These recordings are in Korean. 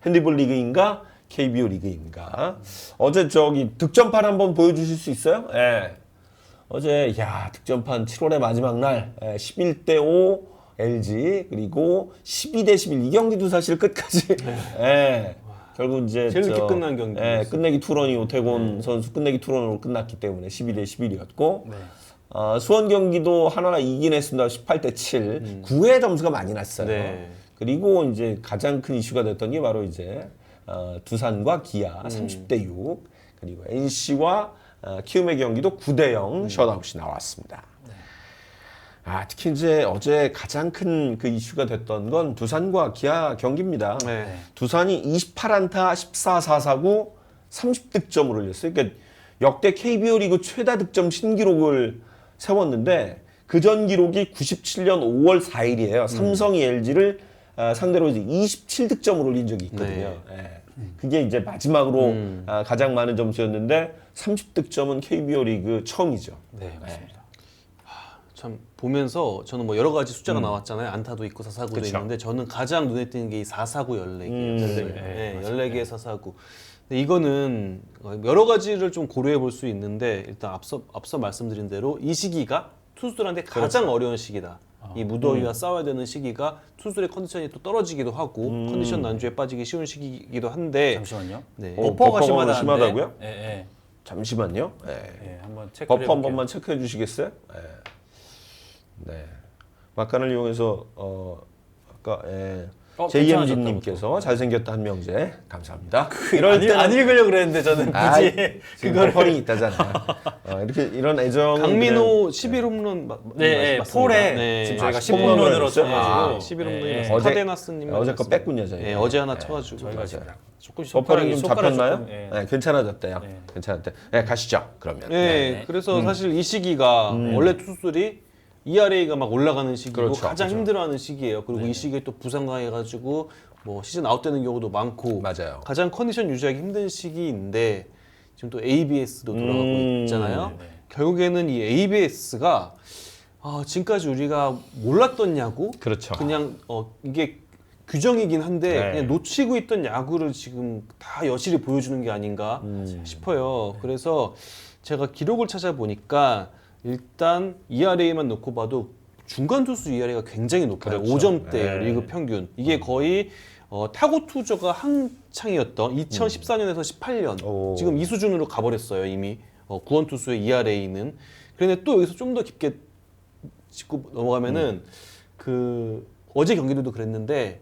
핸디볼 리그인가 KBO 리그인가. 어제 저기 득점판 한번 보여주실 수 있어요? 예. 어제 득점판 7월의 마지막 날 11대5 LG 그리고 12대11 이 경기도 사실 끝까지 결국 이제 제일 늦게 끝난 경기. 끝내기 투런이 오태곤 선수 끝내기 투런으로 끝났기 때문에 12대11이었고 수원 경기도 하나가 이긴 했습니다. 18대7 9회 점수가 많이 났어요. 네. 그리고 이제 가장 큰 이슈가 됐던 게 바로 이제 두산과 기아 30대6 그리고 NC와 키움의 경기도 9대0 셧아웃이 나왔습니다. 특히 이제 어제 가장 큰 그 이슈가 됐던 건 두산과 기아 경기입니다. 네. 두산이 28안타 14사사구 30득점을 올렸어요. 그러니까 역대 KBO 리그 최다 득점 신기록을 세웠는데 그 전 기록이 97년 5월 4일이에요. 삼성이 LG를 상대로 이제 27득점을 올린 적이 있거든요. 그게 이제 마지막으로 가장 많은 점수였는데 30득점은 KBO 리그 처음이죠. 네, 맞습니다. 참 보면서 저는 뭐 여러 가지 숫자가 나왔잖아요. 안타도 있고 사사구도 그쵸. 있는데 저는 가장 눈에 띄는 게 이 사사구 14개예요. 14개. 14개의 사사구. 근데 이거는 여러 가지를 좀 고려해 볼 수 있는데 일단 앞서 말씀드린 대로 이 시기가 투수들한테 가장 어려운 시기다. 이 무더위와 싸워야 되는 시기가 투수들의 컨디션이 또 떨어지기도 하고 컨디션 난조에 빠지기 쉬운 시기이기도 한데 잠시만요. 네. 버퍼가 버퍼가 심하다는데. 심하다고요? 예. 잠시만요. 한번 체크. 버퍼 한 번만 체크해 주시겠어요? 네. 막간을 이용해서 아까 JM진님께서 잘생겼다 한명재 감사합니다. 이럴 때는 안 읽으려고 그랬는데 저는 굳이 그걸 펄이 있다잖아요. 이렇게 이런 애정 강민호 11홈런 네, 폴에 네. 지금 저희가 10홈런으로 10홈런으로 쳐가지고 11홈런이 어제- 카데나스님 어제 거 뺐군요 저희. 네, 어제 하나 쳐가지고 저희가 지금 조금 버퍼링 좀 잡혔나요? 조금, 예. 네, 괜찮아졌대요. 괜찮았대. 네, 가시죠. 그러면. 네, 그래서 사실 이 시기가 원래 투수들이 ERA가 막 올라가는 시기고 그렇죠, 가장 힘들어하는 시기예요. 그리고 이 시기에 또 부상당해가지고 뭐 시즌 아웃되는 경우도 많고 맞아요. 가장 컨디션 유지하기 힘든 시기인데 지금 또 ABS도 돌아가고 있잖아요. 결국에는 이 ABS가 지금까지 우리가 몰랐던 야구, 그렇죠. 그냥 이게 규정이긴 한데 네. 그냥 놓치고 있던 야구를 지금 다 여실히 보여주는 게 아닌가 싶어요. 그래서 제가 기록을 찾아보니까 일단 ERA만 놓고 봐도 중간 투수 ERA가 굉장히 높아요. 그렇죠. 5점대 네. 리그 평균. 이게 거의 타고 투저가 한창이었던 2014년에서 18년 오. 지금 이 수준으로 가버렸어요 이미 구원 투수의 ERA는. 그런데 또 여기서 좀 더 깊게 짚고 넘어가면은 그 어제 경기들도 그랬는데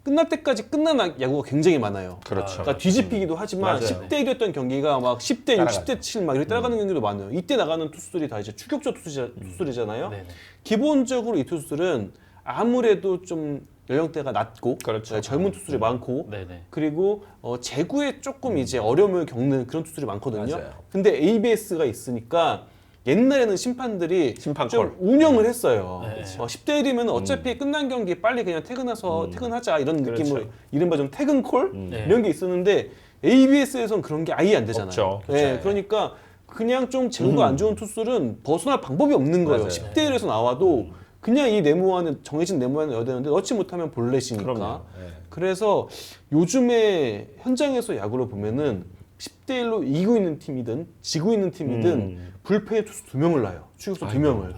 끝날 때까지 끝난 야구가 굉장히 많아요. 그렇죠. 그러니까 뒤집히기도 하지만 맞아요. 10대 1이었던 경기가 막 10대 6, 따라가죠. 10대 7 막 이렇게 따라가는 경기도 많아요. 이때 나가는 투수들이 다 이제 추격자 투수들이잖아요. 네네. 기본적으로 이 투수들은 아무래도 좀 연령대가 낮고 그렇죠. 젊은 투수들이 많고 네네. 그리고 재구에 조금 이제 어려움을 겪는 그런 투수들이 많거든요. 맞아요. 근데 ABS가 있으니까 옛날에는 심판들이 심판 좀 콜. 운영을 했어요. 네. 10대 1이면 어차피 끝난 경기 빨리 그냥 퇴근하자 이런 느낌으로 그렇죠. 이른바 좀 퇴근콜 네. 이런 게 있었는데 ABS에선 그런 게 아예 안 되잖아요. 없죠. 네, 그러니까 그냥 좀 재구가 안 좋은 투수들은 벗어날 방법이 없는 거예요. 맞아요. 10대 1에서 나와도 그냥 이 네모안에 정해진 네모안에 넣어야 되는데 넣지 못하면 볼넷이니까. 그럼요. 네. 그래서 요즘에 현장에서 야구를 보면은 10대 1로 이기고 있는 팀이든 지고 있는 팀이든 불펜에 투수 2명을 놔요. 추격수 2명을.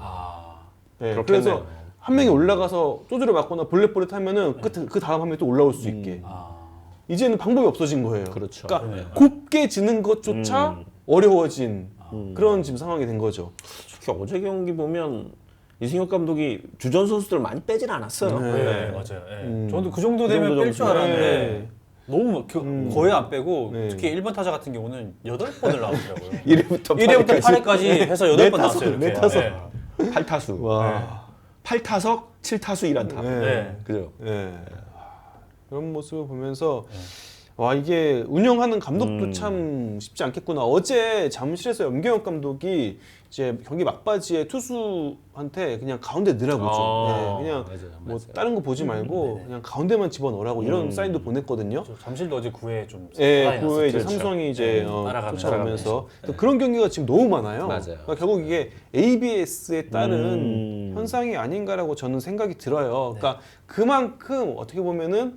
네, 그렇겠네요. 그래서 한 명이 올라가서 쪼드려 맞거나 볼넷볼넷 하면은 그 다음 한 명이 또 올라올 수 있게. 이제는 방법이 없어진 거예요. 그렇죠. 그러니까 곱게 지는 것조차 어려워진 그런 지금 상황이 된 거죠. 특히 어제 경기 보면 이승엽 감독이 주전 선수들 많이 빼진 않았어요. 네, 맞아요. 저도 그 정도 되면 정도 뺄 줄 점수면. 알았는데 너무 거의 안 빼고 네. 특히 1번 타자 같은 경우는 8번을 나오더라고요. 1회부터 1회부터 8회까지 해서 8번 나왔어요. 네 이렇게. 타석. 네. 8타수. 와. 8타석, 7타수 1안타. 네. 그죠? 네. 그런 모습을 보면서 와 이게 운영하는 감독도 참 쉽지 않겠구나. 어제 잠실에서 염경엽 감독이 이제 경기 막바지에 투수한테 그냥 가운데 넣으라고 좀. 그냥 맞아요, 뭐 맞아요. 다른 거 보지 말고 그냥 가운데만 집어넣으라고 이런 사인도 보냈거든요. 저 잠실도 어제 9회 좀 예, 사이 그 후에 이제 났었죠. 삼성이 이제 따라가면서. 쫓아가면서 그런 경기가 지금 너무 많아요. 맞아요. 그러니까 결국 이게 ABS에 따른 현상이 아닌가라고 저는 생각이 들어요. 그러니까 그만큼 어떻게 보면은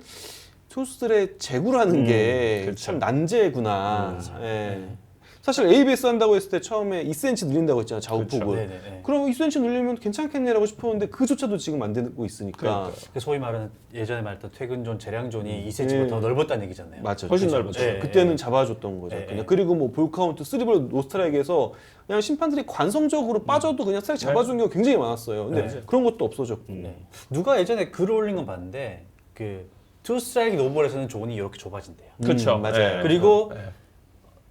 투수들의 재구라는 게 그렇죠. 참 난제구나. 예. 사실 ABS 한다고 했을 때 처음에 2cm 늘린다고 했잖아요, 좌우폭을. 네네. 그럼 2cm 늘리면 괜찮겠네라고 싶었는데 그조차도 지금 안 되고 있으니까. 그러니까요. 그 소위 말하는 예전에 말했던 퇴근존, 재량존이 2cm보다 더 넓었다는 얘기잖아요. 맞죠. 훨씬 그죠. 넓었죠. 네, 그때는 잡아줬던 거죠. 네, 그냥 네. 그리고 뭐 볼 카운트 3볼 노스트라이크에서 그냥 심판들이 관성적으로 빠져도 그냥 스트라이크 잡아준 경우가 굉장히 많았어요. 근데 네. 그런 것도 없어졌고. 네. 누가 예전에 글을 올린 건 봤는데 그 투 스트라이크 노볼에서는 존이 이렇게 좁아진대요. 그렇죠. 맞아요. 그리고 네.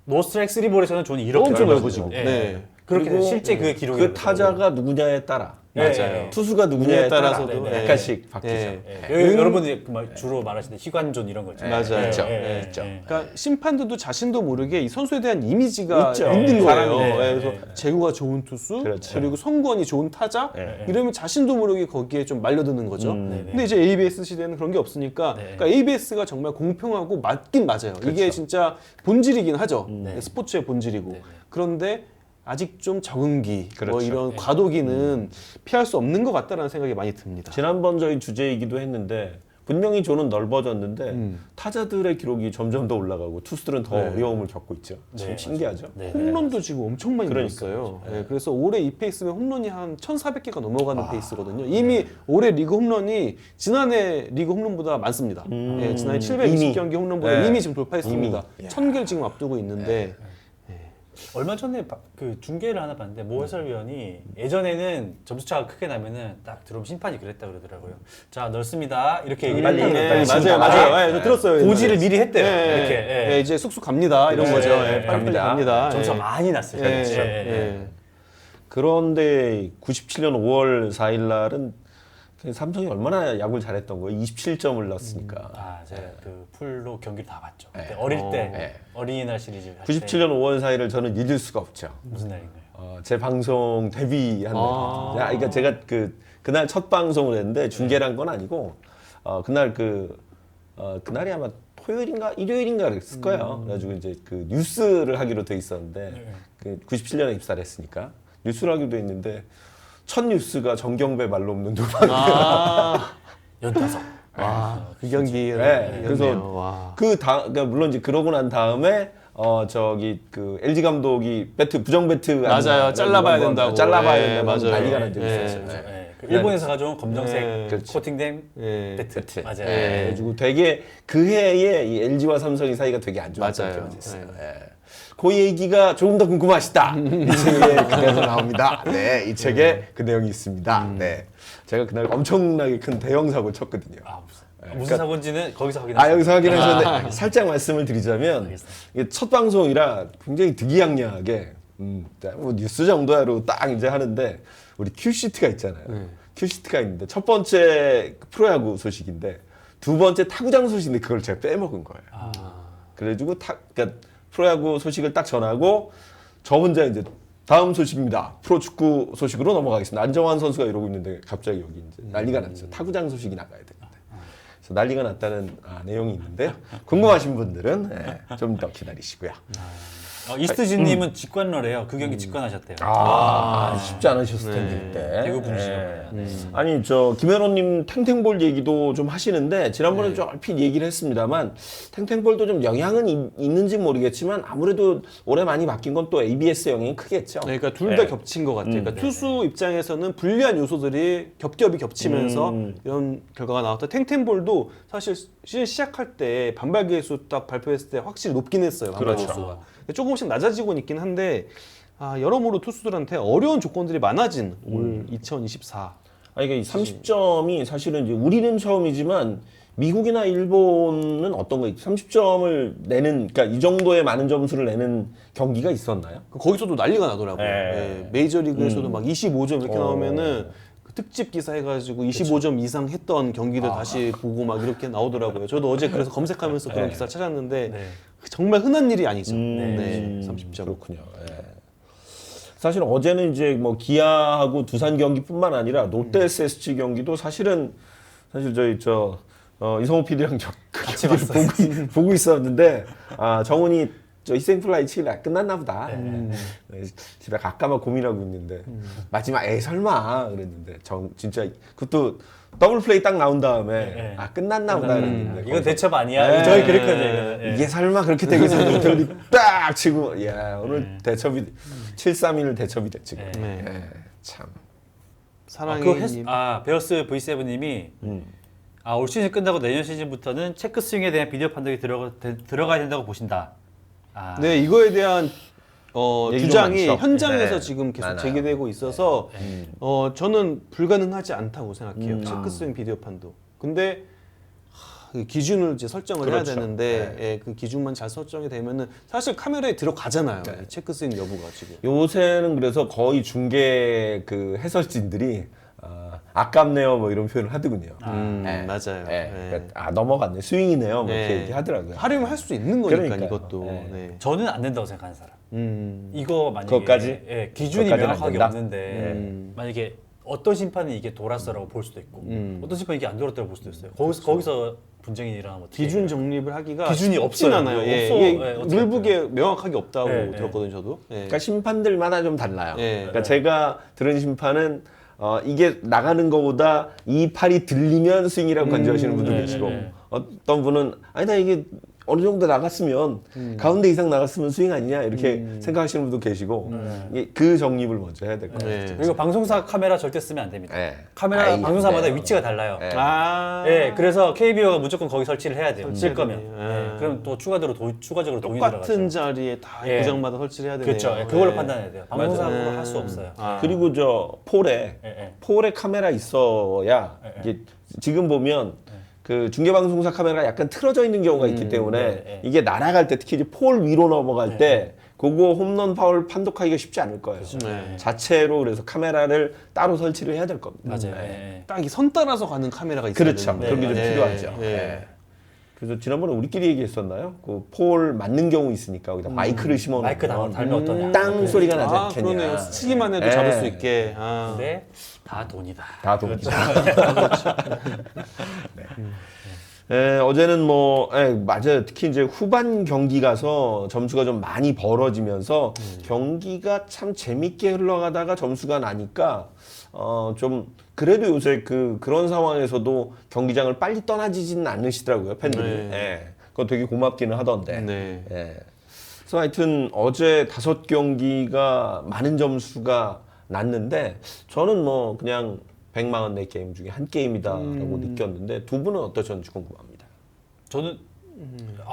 노 스트라이크 3볼에서는 존이 이렇게 엄청 넓어지고. 넓어지고. 네. 그렇게 그리고 실제 그 기록이 그 타자가 누구냐에 따라 맞아요. 투수가 누구냐에 따라서도 네, 네. 약간씩 바뀌죠. 네. 여러분들이 주로 말하시는 희관존 이런 거 있잖아요. 맞아요. 있죠. 네, 있죠. 네. 그러니까 심판들도 자신도 모르게 이 선수에 대한 이미지가 있죠. 있는 거예요. 네, 네, 그래서 네. 제구가 좋은 투수, 그렇죠. 그리고 성권이 좋은 타자, 네. 이러면 자신도 모르게 거기에 좀 말려드는 거죠. 네, 네. 근데 이제 ABS 시대는 그런 게 없으니까, 네. 그러니까 ABS가 정말 공평하고 맞긴 맞아요. 이게 진짜 본질이긴 하죠. 네. 스포츠의 본질이고. 네, 네. 그런데 아직 좀 적응기, 뭐 그렇죠. 이런 과도기는 피할 수 없는 것 같다라는 생각이 많이 듭니다. 지난번 저희 주제이기도 했는데 분명히 존은 넓어졌는데 타자들의 기록이 점점 더 올라가고 투수들은 더 네. 어려움을 겪고 있죠. 참 네, 신기하죠. 네, 네. 홈런도 지금 엄청 많이 그러니까요. 늘었어요. 네, 그래서 올해 이 페이스면 홈런이 한 1,400개가 넘어가는 페이스거든요. 이미 올해 리그 홈런이 지난해 리그 홈런보다 많습니다. 네, 지난해 720경기 홈런보다 네. 이미 지금 돌파했습니다. 이미. 1,000개를 지금 앞두고 있는데 얼마 전에 그 중계를 하나 봤는데 모 해설위원이 예전에는 점수차가 크게 나면은 딱 들어오면 심판이 그랬다 그러더라고요. 자 넣습니다 이렇게 얘기를 빨리, 했다고 빨리 맞아요, 치니까. 맞아요. 네, 저 들었어요. 고지를 옛날에. 미리 했대요. 네, 이렇게. 네, 예. 이제 쑥쑥 갑니다. 이런 네, 거죠. 네, 네, 빨리빨리 갑니다. 갑니다. 점수가 네. 많이 났어요. 네, 그렇죠. 네. 그런데 97년 5월 4일 날은 삼성이 얼마나 야구를 잘했던 거예요. 27점을 넣었으니까. 아, 제가 그 풀로 경기를 다 봤죠. 네. 그때 어릴 때 네. 어린이날 시리즈 할 97년 5월 4일을 저는 잊을 수가 없죠. 때 무슨 날인가요? 제 방송 데뷔한 아. 날. 그러니까 제가 그날 첫 방송을 했는데 중계란 건 아니고 그날 그날이 아마 토요일인가 일요일인가 그랬을 거예요. 그래가지고 이제 그 뉴스를 하기로 돼 있었는데 그 97년에 입사를 했으니까 뉴스를 하기로 돼 있는데 첫 뉴스가 정경배 말로 없는 누방. 아, 15. 와, 그 경기. 네, 그래서 와. 그러니까 물론 이제 그러고 난 다음에 그 LG 감독이 부정 배트 맞아요. 잘라봐야 된다고. 잘라봐야 네, 된다고 맞아요. 난리가 난 적이 네. 있었어요. 네. 그 일본에서 가져온 검정색 네. 그렇지. 코팅된 네. 배트. 배트. 맞아요. 네. 그래가지고 되게 그 해에 이 LG와 삼성의 사이가 되게 안 좋았던 맞아요. 기억이 있어요. 그 얘기가 조금 더 궁금하시다. 이 책에 그 내용 나옵니다. 네, 이 책에 그 내용이 있습니다. 네, 제가 그날 엄청나게 큰 대형 사고를 쳤거든요. 아, 무슨 그러니까- 사고인지는 거기서 확인했어요. 아 여기서 확인하셨는데 살짝 말씀을 드리자면 알겠습니다. 이게 첫 방송이라 굉장히 득이양양하게 뭐 뉴스 정도야로 딱 이제 하는데 우리 큐시트가 있잖아요. 큐시트가 있는데 첫 번째 프로야구 소식인데 두 번째 타구장 소식인데 그걸 제가 빼먹은 거예요. 그래가지고 그러니까 프로야구 소식을 딱 전하고 저 혼자 이제 다음 소식입니다. 프로축구 소식으로 넘어가겠습니다. 안정환 선수가 이러고 있는데 갑자기 여기 이제 난리가 났죠. 타구장 소식이 나가야 되는데. 그래서 난리가 났다는 내용이 있는데 궁금하신 분들은 좀 더 기다리시고요. 이스트진님은 직관러래요. 그 경기 직관하셨대요. 쉽지 않으셨을 텐데 그때. 대구 분이시라고. 아니 김현호님 탱탱볼 얘기도 좀 하시는데 지난번에 좀 얼핏 얘기를 했습니다만 탱탱볼도 좀 영향은 있는지 모르겠지만 아무래도 올해 많이 바뀐 건 또 ABS 영향이 크겠죠. 네, 그러니까 둘 다 겹친 것 같아요. 그러니까 투수 입장에서는 불리한 요소들이 겹겹이 겹치면서 이런 결과가 나왔다. 탱탱볼도 사실 시즌 시작할 때 반발 개수 딱 발표했을 때 확실히 높긴 했어요. 반발 그렇죠. 개수가. 조금씩 낮아지고 있긴 한데 여러모로 투수들한테 어려운 조건들이 많아진 올 2024. 아니 이게 30점이 사실은 이제 우리는 처음이지만 미국이나 일본은 어떤 거 30점을 내는 그러니까 이 정도의 많은 점수를 내는 경기가 있었나요? 거기서도 난리가 나더라고요. 네, 메이저리그에서도 막 25점 이렇게 나오면은 그 특집 기사 해가지고 25점 이상 했던 경기들 다시 보고 막 이렇게 나오더라고요. 저도 어제 그래서 검색하면서 그런 기사 찾았는데 네. 정말 흔한 일이 아니죠. 네, 30점. 그렇군요. 사실 어제는 이제 뭐 기아하고 두산 경기뿐만 아니라 롯데 SSG 경기도 사실 저희 이성호 PD랑 같이 보고 있었는데 정훈이 희생플라이 치라 끝났나 보다. 집에 갈까봐 고민하고 있는데 마지막 설마 그랬는데 진짜 그것도 더블 플레이 딱 나온 다음에 네. 아 끝났나 보다 그랬는데 이건 대첩 아니야? 네. 저희 그랬거든요. 이거는. 이게 설마 그렇게 되겠어? 저기 딱 치고 야 오늘 대첩이 7-3-1 대첩이 됐지. 네. 네. 예, 참. 사랑해님. 베어스 V7님이 올 시즌 끝나고 내년 시즌부터는 체크 스윙에 대한 비디오 판독이 들어가야 된다고 보신다. 네, 이거에 대한 얘기 좀 주장이 많죠. 현장에서 네. 지금 계속 많아요. 제기되고 있어서 저는 불가능하지 않다고 생각해요. 체크스윙 비디오 판도. 근데 그 기준을 이제 설정을 그렇죠. 해야 되는데 예, 그 기준만 잘 설정이 되면은 사실 카메라에 들어가잖아요. 이 체크스윙 여부가 지금. 요새는 그래서 거의 중계 그 해설진들이 아깝네요 뭐 이런 표현을 하더군요. 네. 맞아요. 예, 예. 그러니까 넘어갔네 스윙이네요 뭐 이렇게 예. 얘기하더라고요. 활용할 수 있는 거니까 그러니까요. 이것도. 예. 네. 저는 안 된다고 생각하는 사람. 이거 만약에 그것까지? 기준이 그것까지는 안 명확하게 된다? 없는데 만약에 어떤 심판은 이게 돌았어라고 볼 수도 있고 어떤 심판은 이게 안 돌았다고 볼 수도 있어요. 거기서 분쟁이 일어나면 어떻게 기준 해요? 정립을 하기가 기준이 쉽진 없어요. 않아요. 예, 없어. 이게 예, 어떻게 룰북에 명확하게 없다고 예, 예. 들었거든요, 저도. 예. 그러니까 심판들마다 좀 달라요. 예. 그러니까 제가 들은 심판은 이게 나가는 것보다 이 팔이 들리면 스윙이라고 간주하시는 분도 네, 계시고 네, 네. 어떤 분은 아니다 이게 어느 정도 나갔으면 가운데 이상 나갔으면 스윙 아니냐 이렇게 생각하시는 분도 계시고 이게 그 정립을 먼저 해야 될 것 같아요. 네. 그리고 방송사 카메라 절대 쓰면 안 됩니다. 예. 카메라 아이, 방송사마다 네. 위치가 달라요. 예. 아. 예, 그래서 KBO가 무조건 거기 설치를 해야 돼요. 쓸 거면. 되네요. 예, 그럼 또 추가적으로 돈이 똑같은 들어가죠. 자리에 다 예. 고장마다 설치를 해야 되네요. 그렇죠. 예, 그걸로 예. 판단해야 돼요. 방송사로 맞아요. 할 수 없어요. 아. 그리고 저 폴에 예. 카메라 있어야 이게 지금 보면 그 중계방송사 카메라가 약간 틀어져 있는 경우가 있기 때문에 네. 이게 날아갈 때 특히 이제 폴 위로 넘어갈 때 그거 홈런 파울 판독하기가 쉽지 않을 거예요. 네. 자체로 그래서 카메라를 따로 설치를 해야 될 겁니다. 맞아요. 네. 예. 딱 이 선 따라서 가는 카메라가 있어야 그렇죠. 되는데. 그런 게 좀 네. 필요하죠. 네. 네. 그래서 지난번에 우리끼리 얘기했었나요? 그 폴 맞는 경우 있으니까 거기다 마이크를 심어 마이크 달면 어떠냐. 땅 소리가 나지 아, 않겠냐. 그러네요. 스치기만 해도 네. 잡을 수 있게. 아. 근데 다 돈이다. 다 돈이죠. 어제는 맞아요. 특히 이제 후반 경기 가서 점수가 좀 많이 벌어지면서 경기가 참 재밌게 흘러가다가 점수가 나니까 좀 그래도 요새 그런 상황에서도 경기장을 빨리 떠나지지는 않으시더라고요, 팬들이. 네. 예. 그거 되게 고맙기는 하던데. 네. 예. 그래서 하여튼 어제 5경기가 많은 점수가 났는데 저는 뭐 그냥 144게임 중에 한 게임이다라고 느꼈는데 두 분은 어떠셨는지 궁금합니다. 저는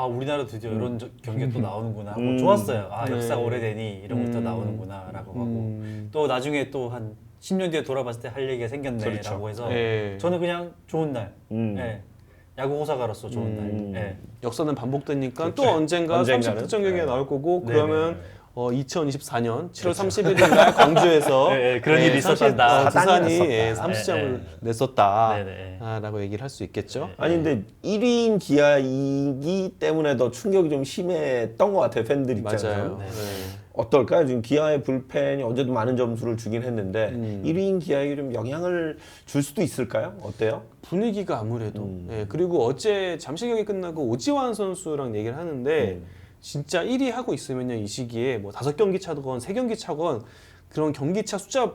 우리나라 드디어 이런 경기가 또 나오는구나 하고 좋았어요. 역사가 오래되니 이런 것도 나오는구나라고 하고 또 나중에 또 한 10년 뒤에 돌아봤을 때 할 얘기가 생겼네라고 그렇죠. 해서 예. 저는 그냥 좋은 날, 예. 야구 호사가로서 좋은 날. 예. 역사는 반복되니까 그렇죠. 또 언젠가 언젠가는. 30득점 경기가 나올 거고 네, 그러면 네, 2024년 7월 31일 날 광주에서 그런 일이 있었단다. 두산이 사단이 30점을 냈었다. 네, 네. 라고 얘기를 할 수 있겠죠. 아니 근데 1위인 기아이기 때문에 더 충격이 좀 심했던 것 같아요, 팬들 입장에서. 맞아요. 네. 어떨까요? 지금 기아의 불펜이 어제도 많은 점수를 주긴 했는데 1위인 기아에게 좀 영향을 줄 수도 있을까요? 어때요? 분위기가 아무래도 예, 그리고 어제 잠실 경기 끝나고 오지환 선수랑 얘기를 하는데 진짜 1위 하고 있으면요 이 시기에 뭐 5경기 차건 3경기 차건 그런 경기차 숫자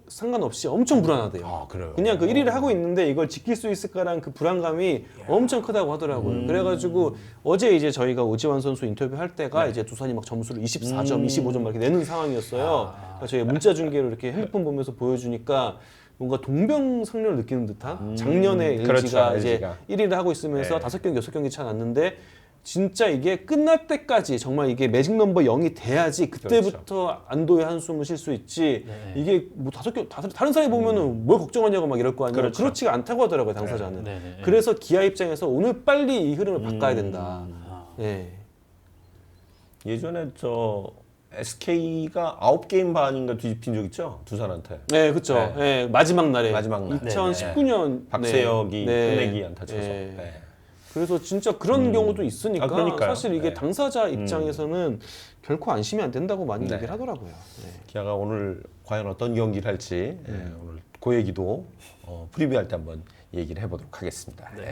상관없이 엄청 불안하대요. 아, 그래요? 그냥 그 1위를 하고 있는데 이걸 지킬 수 있을까라는 그 불안감이 엄청 크다고 하더라고요. 그래가지고 어제 이제 저희가 오지환 선수 인터뷰할 때가 이제 두산이 막 점수를 24점, 25점 막 이렇게 내는 상황이었어요. 그러니까 저희 문자 중계로 이렇게 핸드폰 보면서 보여주니까 뭔가 동병상련을 느끼는 듯한 작년에 그렇죠, LG가 이제 LG가. 1위를 하고 있으면서 5경기, 6경기 차 났는데 진짜 이게 끝날 때까지 정말 이게 매직 넘버 0이 돼야지 그때부터 안도의 한숨을 쉴 수 있지 이게 뭐 5경 다른 사람이 보면은 뭘 걱정하냐고 막 이럴 거 아니에요. 그렇죠. 그렇지가 않다고 하더라고요 당사자는. 네, 네, 네. 그래서 기아 입장에서 오늘 빨리 이 흐름을 바꿔야 된다. 예. 예전에 저 SK가 9게임 반인가 뒤집힌 적 있죠? 두산한테. 네, 그렇죠. 예, 마지막 날에 마지막 날. 2019년 박세혁이 네. 끝내기 안타 쳐서. 네. 네. 그래서 진짜 그런 경우도 있으니까 그러니까요. 사실 이게 네. 당사자 입장에서는 결코 안심이 안 된다고 많이 네. 얘기를 하더라고요. 네. 기아가 오늘 과연 어떤 경기를 할지 오늘 그 얘기도 프리뷰할 때 한번 얘기를 해보도록 하겠습니다. 네.